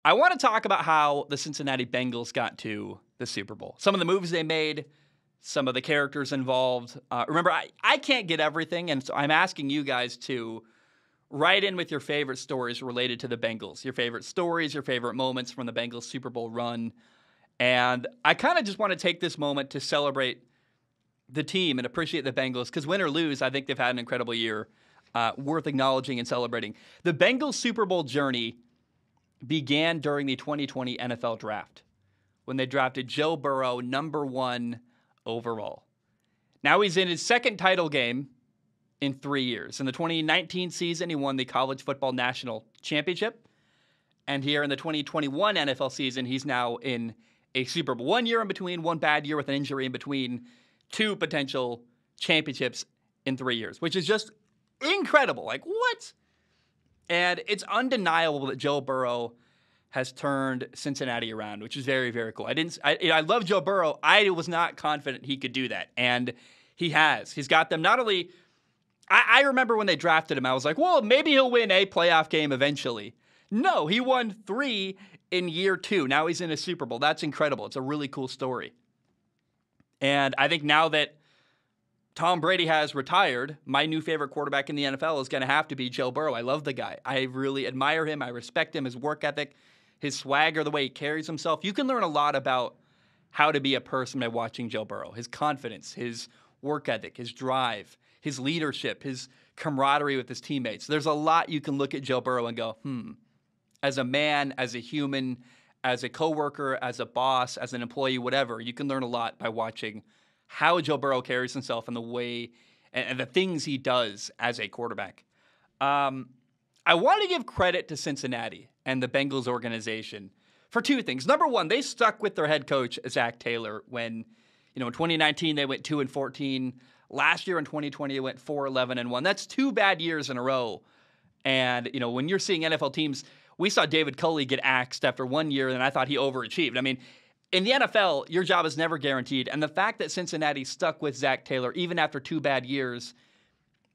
I want to talk about how the Cincinnati Bengals got to the Super Bowl. Some of the moves they made, some of the characters involved. Remember, I can't get everything, and so I'm asking you guys to write in with your favorite stories related to the Bengals, your favorite stories, your favorite moments from the Bengals Super Bowl run. And I kind of just want to take this moment to celebrate the team and appreciate the Bengals, because win or lose, I think they've had an incredible year, worth acknowledging and celebrating. The Bengals Super Bowl journey began during the 2020 NFL Draft, when they drafted Joe Burrow #1 overall. Now he's in his second title game in 3 years. In the 2019 season, he won the College Football National Championship. And here in the 2021 NFL season, he's now in a Super Bowl. 1 year in between, one bad year with an injury in between, two potential championships in 3 years, which is just incredible. Like, what? And it's undeniable that Joe Burrow has turned Cincinnati around, which is very, very cool. I love Joe Burrow. I was not confident he could do that. And he has. He's got them not only... I remember when they drafted him, I was like, well, maybe he'll win a playoff game eventually. No, he won 3 in year 2. Now he's in a Super Bowl. That's incredible. It's a really cool story. And I think now that Tom Brady has retired, my new favorite quarterback in the NFL is going to have to be Joe Burrow. I love the guy. I really admire him. I respect him, his work ethic, his swagger, the way he carries himself. You can learn a lot about how to be a person by watching Joe Burrow. His confidence, his work ethic, his drive, his leadership, his camaraderie with his teammates. There's a lot you can look at Joe Burrow and go, as a man, as a human, as a coworker, as a boss, as an employee, whatever. You can learn a lot by watching how Joe Burrow carries himself and the way and the things he does as a quarterback. I want to give credit to Cincinnati and the Bengals organization for two things. Number one, they stuck with their head coach, Zach Taylor, when, in 2019 they went 2-14. Last year in 2020 they went 4-11-1. That's 2 bad years in a row. And, when you're seeing NFL teams, we saw David Culley get axed after 1 year, and I thought he overachieved. I mean, in the NFL, your job is never guaranteed. And the fact that Cincinnati stuck with Zach Taylor even after 2 bad years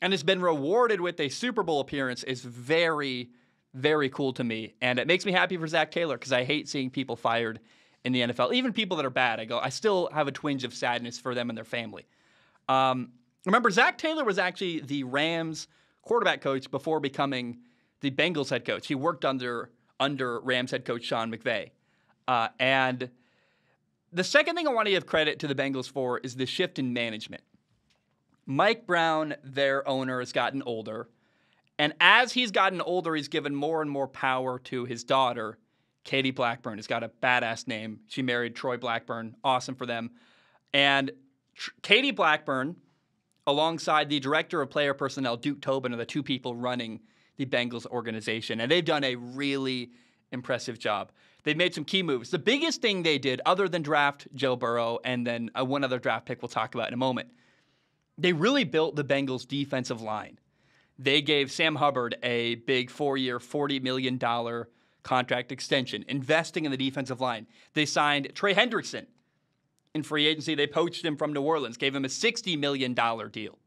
and has been rewarded with a Super Bowl appearance is very, very cool to me. And it makes me happy for Zach Taylor, because I hate seeing people fired in the NFL. Even people that are bad, I still have a twinge of sadness for them and their family. Remember, Zach Taylor was actually the Rams quarterback coach before becoming the Bengals head coach. He worked under Rams head coach Sean McVay. And the second thing I want to give credit to the Bengals for is the shift in management. Mike Brown, their owner, has gotten older. And as he's gotten older, he's given more and more power to his daughter, Katie Blackburn. Has got a badass name. She married Troy Blackburn. Awesome for them. And Katie Blackburn, alongside the director of player personnel, Duke Tobin, are the two people running the Bengals organization. And they've done a really impressive job. They've made some key moves. The biggest thing they did, other than draft Joe Burrow and then one other draft pick we'll talk about in a moment, they really built the Bengals' defensive line. They gave Sam Hubbard a big 4-year, $40 million contract extension, investing in the defensive line. They signed Trey Hendrickson in free agency. They poached him from New Orleans, gave him a $60 million deal.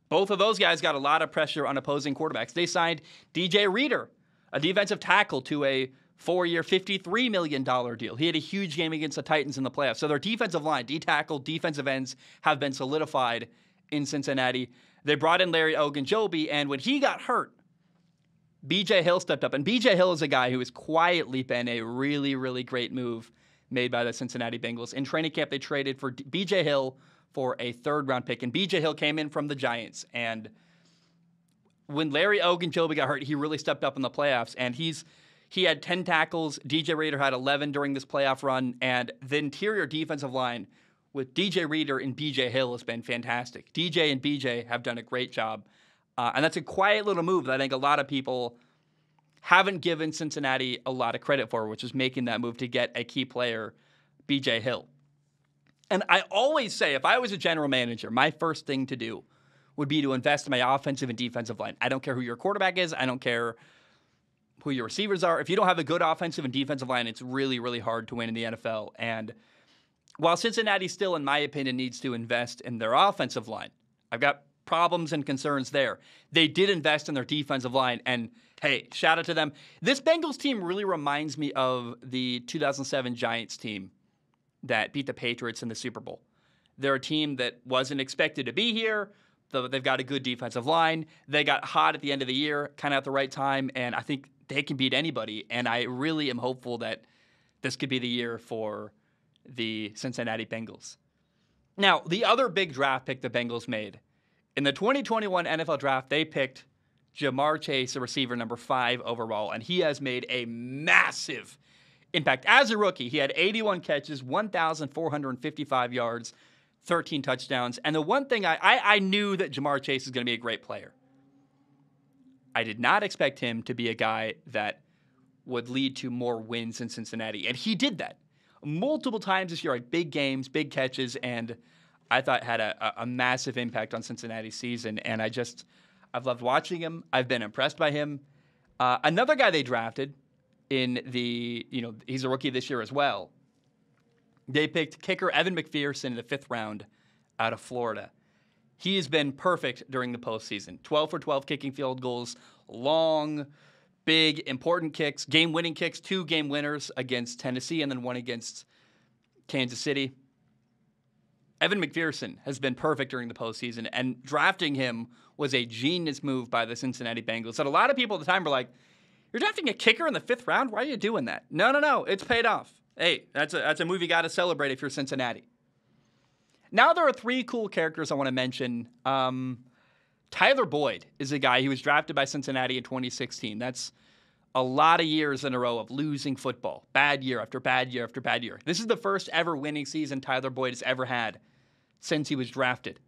Both of those guys got a lot of pressure on opposing quarterbacks. They signed DJ Reader, a defensive tackle, to a 4-year, $53 million deal. He had a huge game against the Titans in the playoffs. So their defensive line, D-tackle, defensive ends, have been solidified in Cincinnati. They brought in Larry Ogunjobi, and when he got hurt, B.J. Hill stepped up. And B.J. Hill is a guy who has quietly been a really, really great move made by the Cincinnati Bengals. In training camp, they traded for B.J. Hill for a 3rd-round pick, and B.J. Hill came in from the Giants. And when Larry Ogunjobi got hurt, he really stepped up in the playoffs, and he had 10 tackles. DJ Reader had 11 during this playoff run, and the interior defensive line with DJ Reader and BJ Hill has been fantastic. DJ and BJ have done a great job, and that's a quiet little move that I think a lot of people haven't given Cincinnati a lot of credit for, which is making that move to get a key player, BJ Hill. And I always say, if I was a general manager, my first thing to do would be to invest in my offensive and defensive line. I don't care who your quarterback is. I don't care who your receivers are. If you don't have a good offensive and defensive line, it's really, really hard to win in the NFL. And while Cincinnati still, in my opinion, needs to invest in their offensive line, I've got problems and concerns there. They did invest in their defensive line, and Hey, shout out to them. This Bengals team really reminds me of the 2007 Giants team that beat the Patriots in the Super Bowl. They're a team that wasn't expected to be here. They've got a good defensive line. They got hot at the end of the year, kind of at the right time, and I think they can beat anybody. And I really am hopeful that this could be the year for the Cincinnati Bengals. Now, the other big draft pick the Bengals made, in the 2021 NFL Draft, they picked Jamar Chase, a receiver, number 5 overall, and he has made a massive impact. As a rookie, he had 81 catches, 1,455 yards, 13 touchdowns. And the one thing I knew that Jamar Chase is going to be a great player. I did not expect him to be a guy that would lead to more wins in Cincinnati. And he did that multiple times this year, like big games, big catches, and I thought had a massive impact on Cincinnati's season. And I've loved watching him. I've been impressed by him. Another guy they drafted he's a rookie this year as well. They picked kicker Evan McPherson in the 5th round out of Florida. He has been perfect during the postseason. 12 for 12 kicking field goals, long, big, important kicks, game-winning kicks, 2 game winners against Tennessee and then 1 against Kansas City. Evan McPherson has been perfect during the postseason, and drafting him was a genius move by the Cincinnati Bengals. And a lot of people at the time were like, "You're drafting a kicker in the 5th round? Why are you doing that?" No. It's paid off. Hey, that's a move you got to celebrate if you're Cincinnati. Now there are 3 cool characters I want to mention. Tyler Boyd is a guy who was drafted by Cincinnati in 2016. That's a lot of years in a row of losing football. Bad year after bad year after bad year. This is the first ever winning season Tyler Boyd has ever had since he was drafted.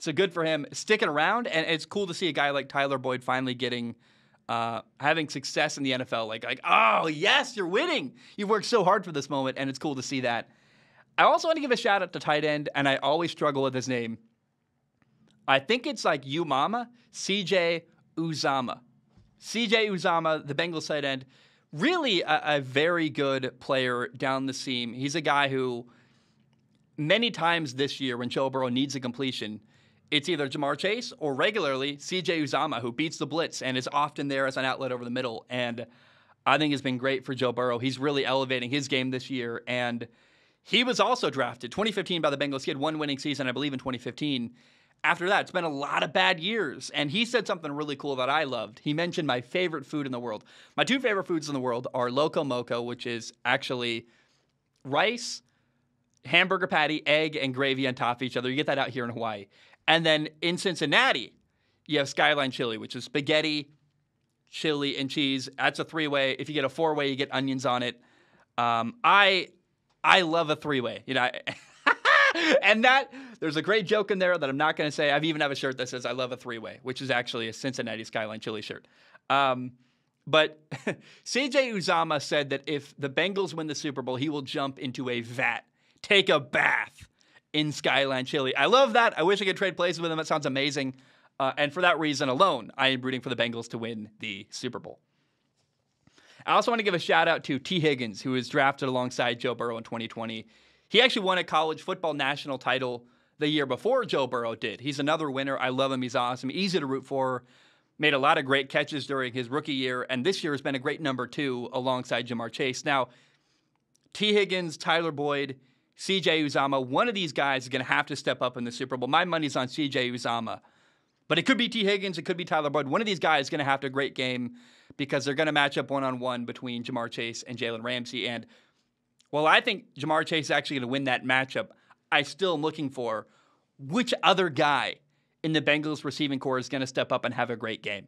So good for him sticking around, and it's cool to see a guy like Tyler Boyd finally having success in the NFL. Like, oh, yes, you're winning. You've worked so hard for this moment, and it's cool to see that. I also want to give a shout out to tight end, and I always struggle with his name. I think it's like Umama, CJ Uzama. CJ Uzama, the Bengals tight end, really a very good player down the seam. He's a guy who many times this year when Joe Burrow needs a completion, it's either Jamar Chase or regularly CJ Uzama, who beats the blitz and is often there as an outlet over the middle. And I think it's been great for Joe Burrow. He's really elevating his game this year. And he was also drafted 2015 by the Bengals. He had 1 winning season, I believe, in 2015. After that, it's been a lot of bad years. And he said something really cool that I loved. He mentioned my favorite food in the world. My 2 favorite foods in the world are Loco Moco, which is actually rice, hamburger patty, egg, and gravy on top of each other. You get that out here in Hawaii. And then in Cincinnati, you have Skyline Chili, which is spaghetti, chili, and cheese. That's a 3-way. If you get a 4-way, you get onions on it. I love a 3-way. And there's a great joke in there that I'm not going to say. I even have a shirt that says I love a 3-way, which is actually a Cincinnati Skyline Chili shirt. But CJ Uzama said that if the Bengals win the Super Bowl, he will jump into a vat, take a bath in Skyline Chili. I love that. I wish I could trade places with him. That sounds amazing. And for that reason alone, I am rooting for the Bengals to win the Super Bowl. I also want to give a shout out to T. Higgins, who was drafted alongside Joe Burrow in 2020. He actually won a college football national title the year before Joe Burrow did. He's another winner. I love him. He's awesome. Easy to root for. Made a lot of great catches during his rookie year, and this year has been a great number 2 alongside Jamar Chase. Now, T. Higgins, Tyler Boyd, C.J. Uzama, one of these guys is going to have to step up in the Super Bowl. My money's on C.J. Uzama. But it could be T. Higgins, it could be Tyler Boyd. One of these guys is going to have to great game because they're going to match up one-on-one between Jamar Chase and Jalen Ramsey. And while I think Jamar Chase is actually going to win that matchup, I still am looking for which other guy in the Bengals receiving corps is going to step up and have a great game.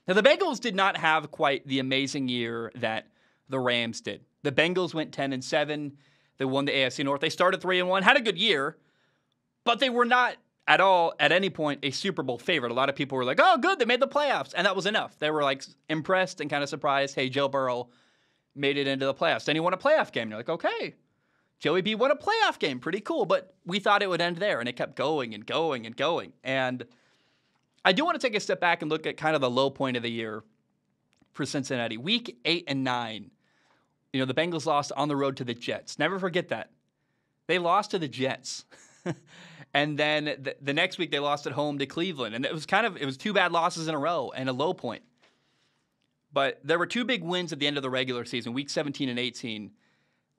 Now, the Bengals did not have quite the amazing year that the Rams did. The Bengals went 10-7. They won the AFC North. They started 3-1, had a good year, but they were not at all, at any point, a Super Bowl favorite. A lot of people were like, oh, good, they made the playoffs, and that was enough. They were like impressed and kind of surprised, hey, Joe Burrow made it into the playoffs. Then he won a playoff game. You're like, okay, Joey B won a playoff game. Pretty cool, but we thought it would end there, and it kept going and going and going. And I do want to take a step back and look at kind of the low point of the year for Cincinnati. Week 8 and 9. The Bengals lost on the road to the Jets. Never forget that. They lost to the Jets. And then the next week they lost at home to Cleveland. And it was 2 bad losses in a row and a low point. But there were two big wins at the end of the regular season, week 17 and 18,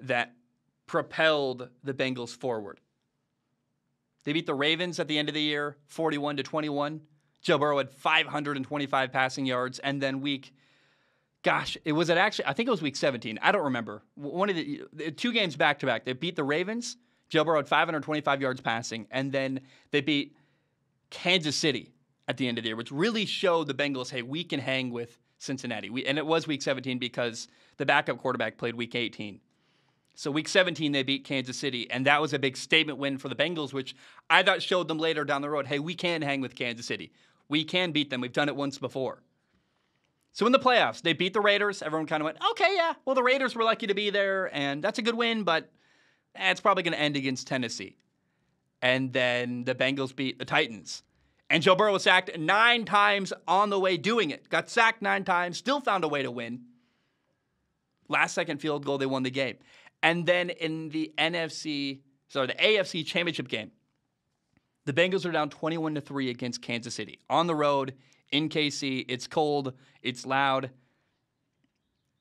that propelled the Bengals forward. They beat the Ravens at the end of the year, 41-21. Joe Burrow had 525 passing yards. And then I think it was week 17. I don't remember. One of the two games back-to-back. They beat the Ravens. Joe Burrow had 525 yards passing. And then they beat Kansas City at the end of the year, which really showed the Bengals, hey, we can hang with Cincinnati. And it was week 17 because the backup quarterback played week 18. So week 17, they beat Kansas City, and that was a big statement win for the Bengals, which I thought showed them later down the road, hey, we can hang with Kansas City. We can beat them. We've done it once before. So in the playoffs, they beat the Raiders. Everyone kind of went, okay, yeah, well, the Raiders were lucky to be there, and that's a good win, but it's probably going to end against Tennessee. And then the Bengals beat the Titans. And Joe Burrow was sacked 9 times on the way doing it. Got sacked 9 times, still found a way to win. Last-second field goal, they won the game. And then in the AFC Championship game, the Bengals are down 21-3 against Kansas City. On the road, in KC, it's cold, it's loud.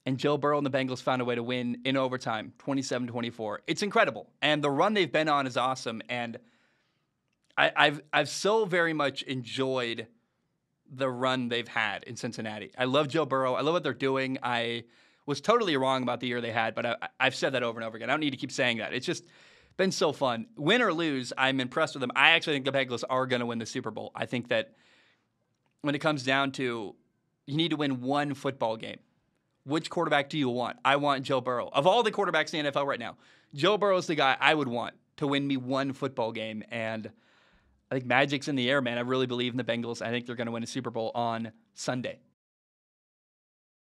And Joe Burrow and the Bengals found a way to win in overtime, 27-24. It's incredible. And the run they've been on is awesome. And I've so very much enjoyed the run they've had in Cincinnati. I love Joe Burrow. I love what they're doing. I was totally wrong about the year they had, but I've said that over and over again. I don't need to keep saying that. It's just been so fun. Win or lose, I'm impressed with them. I actually think the Bengals are going to win the Super Bowl. I think that when it comes down to you need to win one football game, which quarterback do you want? I want Joe Burrow. Of all the quarterbacks in the NFL right now, Joe Burrow is the guy I would want to win me one football game. And I think magic's in the air, man. I really believe in the Bengals. I think they're going to win a Super Bowl on Sunday.